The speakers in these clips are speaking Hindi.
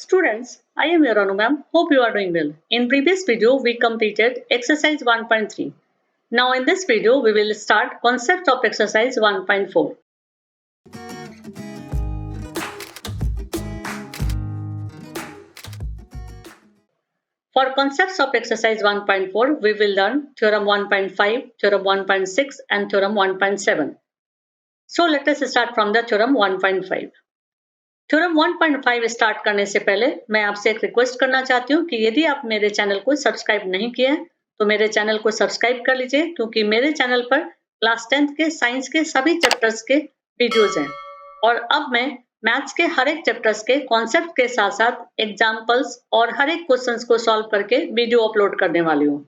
Students, I am your Anu ma'am. Hope you are doing well. In previous video, we completed exercise 1.3. Now in this video, we will start concept of exercise 1.4. For concepts of exercise 1.4, we will learn theorem 1.5, theorem 1.6 and theorem 1.7. So let us start from the theorem 1.5. Theorem 1.5 start करने से पहले मैं आपसे एक रिक्वेस्ट करना चाहती हूँ कि यदि आप मेरे चैनल को सब्सक्राइब नहीं किए हैं तो मेरे चैनल को सब्सक्राइब कर लीजिए, क्योंकि मेरे चैनल पर क्लास 10th के साइंस के सभी चैप्टर्स के वीडियोस हैं और अब मैं मैथ्स के हर एक चैप्टर्स के कॉन्सेप्ट के साथ साथ एग्जाम्पल्स और हर एक क्वेश्चंस को सॉल्व करके वीडियो अपलोड करने वाली हूँ।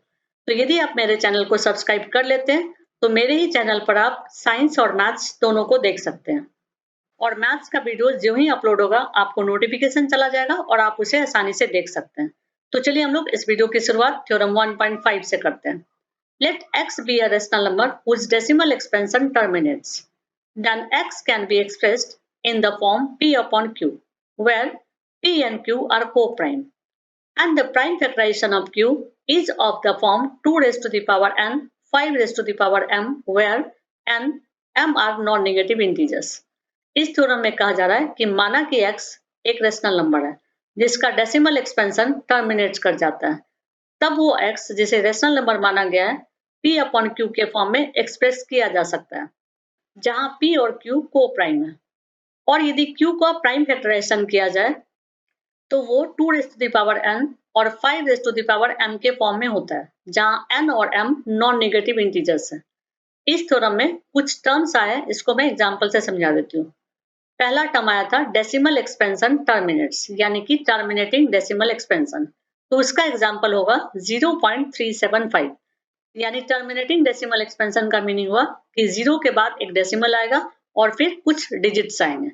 तो यदि आप मेरे चैनल को सब्सक्राइब कर लेते हैं तो मेरे ही चैनल पर आप साइंस और मैथ्स दोनों को देख सकते हैं और मैथ्स का वीडियो जो ही अपलोड होगा आपको नोटिफिकेशन चला जाएगा और आप उसे आसानी से देख सकते हैं। तो चलिए हम लोग इस वीडियो की शुरुआत थ्योरम 1.5 से करते हैं। Let x be a rational number whose decimal expansion terminates. Then x can be expressed in the form p upon q, where p and q are co-prime, and the prime factorization of q is of the form 2 raised to the power n, 5 raised to the power m, where n, m are non-negative integers. इस थ्योरम में कहा जा रहा है कि माना कि x एक रेशनल नंबर है जिसका डेसिमल एक्सपेंशन टर्मिनेट्स कर जाता है, तब वो x जिसे रेशनल नंबर माना गया है p अपॉन q के फॉर्म में एक्सप्रेस किया जा सकता है, जहां p और q को प्राइम है। और यदि q का प्राइम फैक्टराइजेशन किया जाए तो वो 2 raise to the power n और 5 raise to the power m के फॉर्म में होता है, जहां n और m नॉन नेगेटिव इंटीजर्स हैं। इस थ्योरम में कुछ टर्म्स आए, इसको मैं एग्जांपल से समझा देती हूँ। पहला टर्म आया था डेसिमल एक्सपेंशन टर्मिनेट्स, यानी कि टर्मिनेटिंग डेसिमल एक्सपेंशन। तो इसका एग्जांपल होगा 0.375, यानी टर्मिनेटिंग डेसिमल एक्सपेंशन का मीनिंग हुआ कि 0 के बाद एक डेसिमल आएगा और फिर कुछ डिजिट्स आएंगे।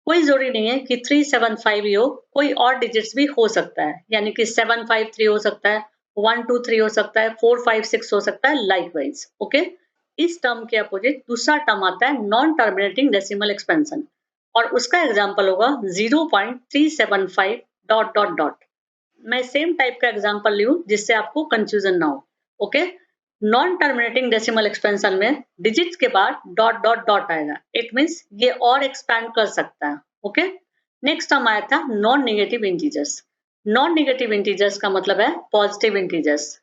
कोई जरूरी नहीं है कि 375 ही हो, कोई और डिजिट्स भी हो सकता है, यानी कि 753 हो सकता है, 123 हो सकता है, 456 हो सकता है, लाइकवाइज। ओके, इस टर्म के अपोजिट दूसरा टर्म आता है नॉन टर्मिनेटिंग डेसिमल एक्सपेंशन और उसका एग्जांपल होगा 0.375 डॉट डॉट डॉट। मैं सेम टाइप का एग्जांपल लूं जिससे आपको कंफ्यूजन ना हो। Okay, non terminating decimal expansion में डिजिट्स के बाद डॉट डॉट डॉट आएगा, इट मींस ये और एक्सपैंड कर सकता है। ओके, नेक्स्ट टर्म आया था non negative integers. Non negative integers का मतलब है पॉजिटिव इंटीजर्स,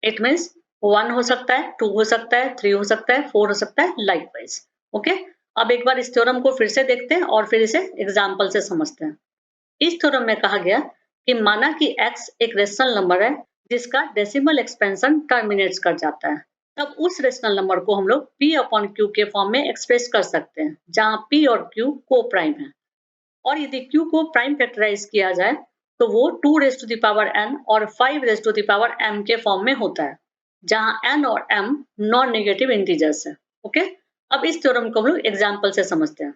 इट मींस 1 हो सकता है, 2 हो सकता है, 3 हो सकता है, 4 हो सकता है, लाइकवाइज। ओके, अब एक बार इस थ्योरम को फिर से देखते हैं और फिर इसे एग्जांपल से समझते हैं। इस थ्योरम में कहा गया कि माना कि x एक रेशनल नंबर है जिसका डेसिमल एक्सपेंशन टर्मिनेट्स कर जाता है, तब उस रेशनल नंबर को हम लोग p अपॉन q के फॉर्म में एक्सप्रेस कर सकते हैं, जहां p और q को प्राइम है। और यदि q को प्राइम फैक्टराइज किया जाए तो वो 2 raise to the power n और 5 raise to the power m के फॉर्म में होता है, जहां n और m नॉन नेगेटिव इंटीजर्स है। ओके, अब इस थ्योरम को हम लोग एग्जांपल से समझते हैं।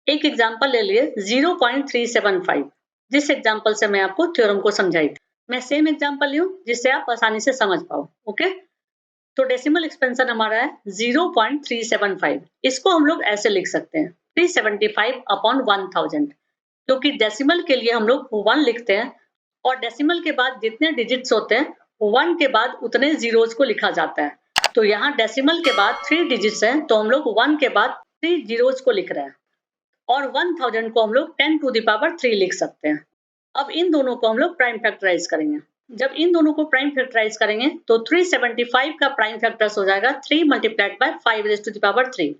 एक एग्जांपल ले लिए 0.375, जिस एग्जांपल से मैं आपको थ्योरम को समझाई थी। मैं सेम एग्जांपल लूं जिससे आप आसानी से समझ पाओ। ओके, तो डेसिमल एक्सपेंशन हमारा है 0.375। इसको हम लोग ऐसे लिख सकते हैं 375 अपॉन 1000, क्योंकि डेसिमल के लिए हम लोग 1 लिखते हैं और डेसिमल के बाद जितने डिजिट्स होते हैं 1 के बाद उतने जीरोस को लिखा जाता है। तो यहाँ डेसिमल के बाद 3 डिजिट्स हैं, तो हम लोग 1 के बाद 3 जीरोस को लिख रहे हैं और 1000 को हम लोग 10 टू द पावर 3 लिख सकते हैं। अब इन दोनों को हम लोग प्राइम फैक्टराइज करेंगे। जब इन दोनों को प्राइम फैक्टराइज करेंगे तो 375 का प्राइम फैक्टर्स हो जाएगा 3 multiplied by 5 raise to the power 3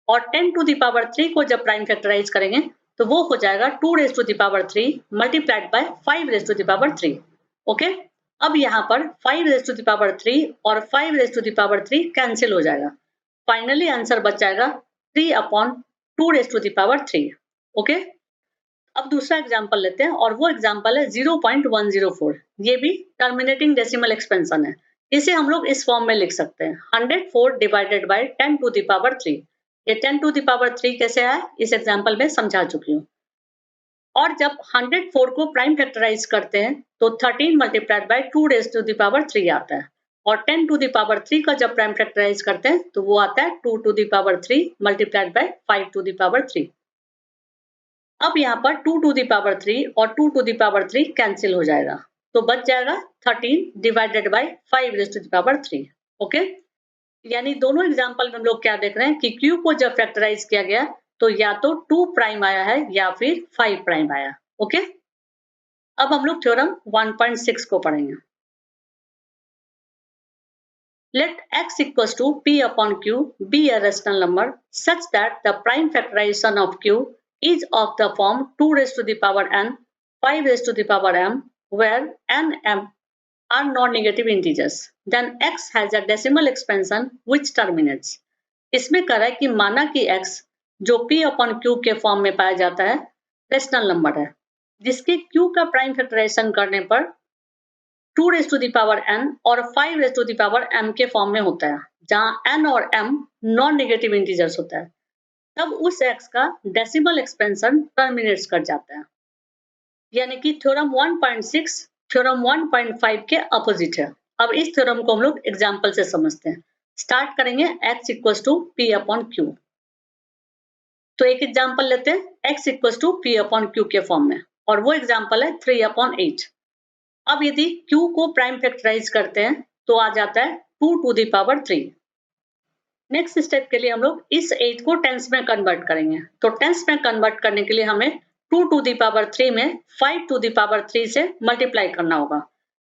और 10 टू द पावर 3 को जब प्राइम फैक्टराइज करेंगे तो वो हो जाएगा 2 raise to the power 3 multiplied by 5 raise to the power 3। Okay, अब यहाँ पर 5 रेज़ टू द पावर 3 और 5 raise to the power 3 cancel हो जाएगा। फाइनली आंसर बच जाएगा 3 upon 2 raise to the power 3। Okay, अब दूसरा एग्जांपल लेते हैं और वो एग्जांपल है 0.104। ये भी टर्मिनेटिंग डेसिमल एक्सपेंशन है। इसे हम लोग इस फॉर्म में लिख सकते हैं 104 divided by 10 to the power 3। ये 10 टू द पावर 3 कैसे आया इस एग्जांपल में समझा चुकी हूँ। और जब 104 को प्राइम फैक्टराइज करते हैं तो 13 multiplied by 2 raise to the power 3 आता है और 10 टू द पावर 3 का जब प्राइम फैक्टराइज करते हैं तो वो आता है 2 to the power 3 multiplied by 5 to the power 3। अब यहाँ पर 2 टू द पावर 3 और 2 टू द पावर 3 कैंसिल हो जाएगा, तो बच जाएगा 13 divided by 5 raise to the power 3। Okay, यानी दोनों एग्जांपल में हम लोग क्या देख रहे हैं कि Q को जब फैक्टराइज किया गया तो या तो 2 प्राइम आया है या फिर 5 प्राइम आया। ओके, अब हम लोग थ्योरम 1.6 को पढ़ेंगे। Let x equals to p upon q be a rational number such that the prime factorization of q is of the form 2 raised to the power n, 5 raised to the power m, where n, m are non-negative integers. Then x has a decimal expansion which terminates. इसमें कह रहा है कि माना कि x जो p upon q के फॉर्म में पाया जाता है रेशनल नंबर है, जिसके q का प्राइम फैक्टराइजेशन करने पर 2 raise to the power n और 5 raise to the power m के फॉर्म में होता है, जहां n और m नॉन नेगेटिव इंटीजर्स होता है, तब उस x का डेसिमल एक्सपेंशन टर्मिनेट्स कर जाता है। यानी कि थ्योरम 1.6 थ्योरम 1.5 के अपोजिट है। अब इस थ्योरम को हम लोग एग्जांपल से समझते हैं। स्टार्ट करेंगे x equals to p upon q। तो एक एग्जांपल लेते हैं x equals to p upon q के फॉर्म में, और वो एग्जांपल है 3 अपॉन 8। अब यदि q को प्राइम फैक्टराइज करते हैं तो आ जाता है 2 to the power 3। Next step के लिए हम लोग इस 8 को टेंस में कन्वर्ट करेंगे। तो टेंस में कन्वर्ट करने के लिए हमें 2 टू द पावर 3 में 5 टू द पावर 3 से मल्टीप्लाई करना होगा,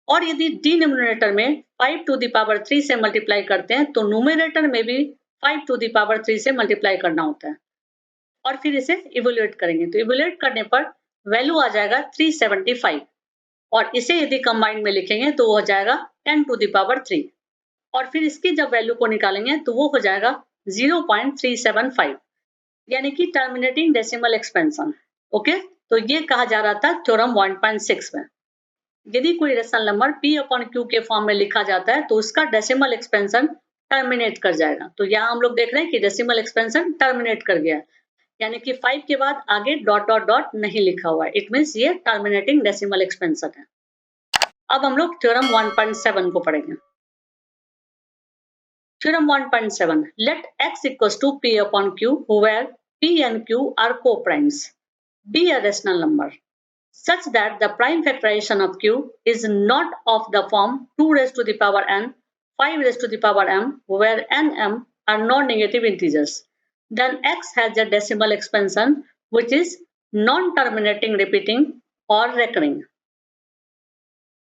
और यदि डिनोमिनेटर में 5 टू द पावर 3 से मल्टीप्लाई करते हैं तो न्यूमरेटर में भी 5 टू द पावर 3 से मल्टीप्लाई करना होता है, और फिर इसे इवैल्यूएट करेंगे। तो इवैल्यूएट करने पर वैल्यू आ जाएगा 375, और इसे यदि कंबाइंड में लिखेंगे तो वो हो जाएगा 10 टू द पावर 3, और फिर इसकी जब वैल्यू को निकालेंगे तो वो हो जाएगा 0.375, यानी कि टर्मिनेटिंग डेसिमल एक्सपेंशन। ओके, तो ये कहा जा रहा था थ्योरम 1.6 में। यदि कोई rational number p upon q के फॉर्म में लिखा जाता है तो उसका डेसिमल एक्सपेंशन टर्मिनेट कर जाएगा। तो यहाँ हम लोग देख रहे हैं कि डेसिमल एक्सपेंशन टर्मिनेट कर गया, यानी कि 5 के बाद आगे डॉट डॉट डॉट नहीं लिखा हुआ है। इट मींस ये टर्मिनेटिंग डेसिमल एक्सपेंशन है। अब हम लोग थ्योरम 1.7 को पढ़ेंगे। Theorem 1.7 let x equals to p upon q where p and q are co-primes be a rational number such that the prime factorization of q is not of the form 2 raised to the power n, 5 raised to the power m, where n, m are non-negative integers. Then x has a decimal expansion which is non-terminating, repeating or recurring.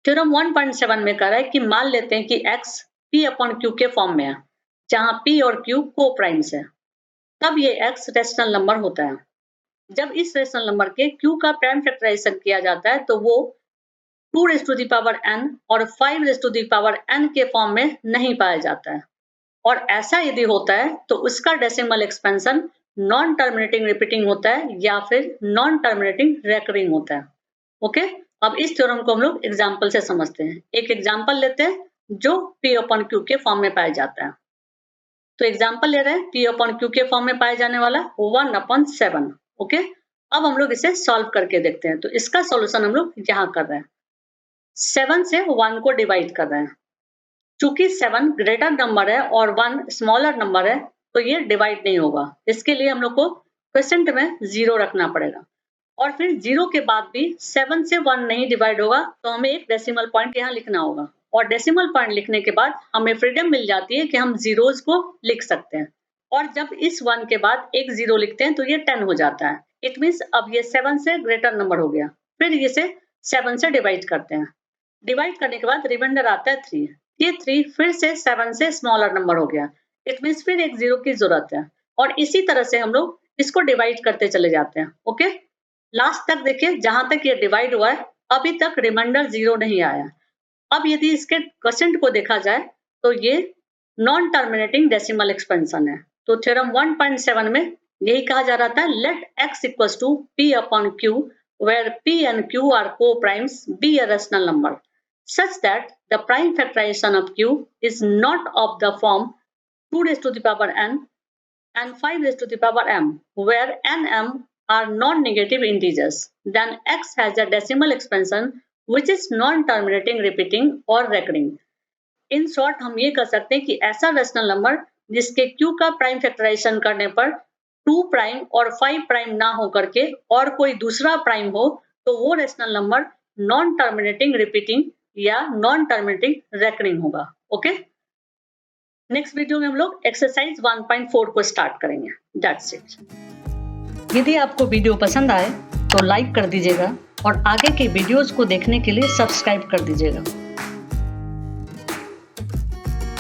Theorem 1.7 में कह रहा है कि मान लेते हैं कि x p अपॉन q के फॉर्म में है, जहां p और q को प्राइम्स है, तब ये x रेशनल नंबर होता है। जब इस रेशनल नंबर के q का प्राइम फैक्टराइजेशन किया जाता है तो वो 2 raise to the power n और 5 raise to the power n के फॉर्म में नहीं पाया जाता है, और ऐसा यदि होता है तो उसका decimal expansion non terminating repeating होता है या फिर नॉन टर्मिनेटिंग रेकरिंग होता है। ओके, अब इस थ्योरम को हम लोग एग्जांपल से समझते हैं। एक एग्जांपल लेते हैं जो p अपॉन q के फॉर्म में पाया जाता है। तो एग्जांपल ले रहे हैं p अपॉन q के फॉर्म में पाए जाने वाला 1/7। ओके, अब हम लोग इसे सॉल्व करके देखते हैं। तो इसका सॉल्यूशन हम लोग यहाँ कर रहे हैं, 7 से 1 को डिवाइड कर रहे हैं। चूंकि 7 ग्रेटर नंबर है और 1 स्मॉलर नंबर है तो ये डिवाइड नहीं होगा। इसके लिए हम लोग को क्वोशिएंट में 0 रखना पड़ेगा, और फिर 0 के बाद भी 7 से 1 नहीं डिवाइड होगा, तो हमें एक डेसिमल पॉइंट यहाँ लिखना होगा, और डेसिमल पॉइंट लिखने के बाद हमें फ्रीडम मिल जाती है कि हम जीरोस को लिख सकते हैं। और जब इस 1 के बाद एक 0 लिखते हैं तो ये 10 हो जाता है। इट मींस अब ये 7 से ग्रेटर नंबर हो गया। फिर इसे 7 से डिवाइड करते हैं। डिवाइड करने के बाद रिमाइंडर आता है 3। ये 3 फिर से 7 से स्मॉलर नंबर हो गया। इट मींस फिर एक 0 की जरूरत है, और इसी तरह से हम लोग इसको डिवाइड करते चले जाते हैं। ओके, लास्ट तक देखिए, जहां तक ये डिवाइड हुआ है अभी तक रिमाइंडर 0 नहीं आया। अब यदि इसके क्वोशिएंट को देखा जाए तो ये नॉन टर्मिनेटिंग डेसिमल एक्सपेंशन है। तो थ्योरम 1.7 में यही कहा जा रहा था, let x equals to p upon q where p and q are co-primes be a rational number such that the prime factorization of q is not of the form 2 raised to the power n and 5 raised to the power m, where n, m are non-negative integers. Then x has a decimal expansion which is non-terminating, repeating or recurring. In short हम ये कह सकते हैं कि ऐसा रेशनल नंबर जिसके q का प्राइम फैक्टराइजेशन करने पर 2 प्राइम और 5 प्राइम ना हो करके और कोई दूसरा प्राइम हो, तो वो rational number non terminating repeating या नॉन टर्मिनेटिंग रेकरिंग होगा। ओके, नेक्स्ट वीडियो में हम लोग एक्सरसाइज 1.4 को स्टार्ट करेंगे। That's it. यदि आपको वीडियो पसंद आए तो लाइक कर दीजिएगा और आगे के वीडियोस को देखने के लिए सब्सक्राइब कर दीजिएगा।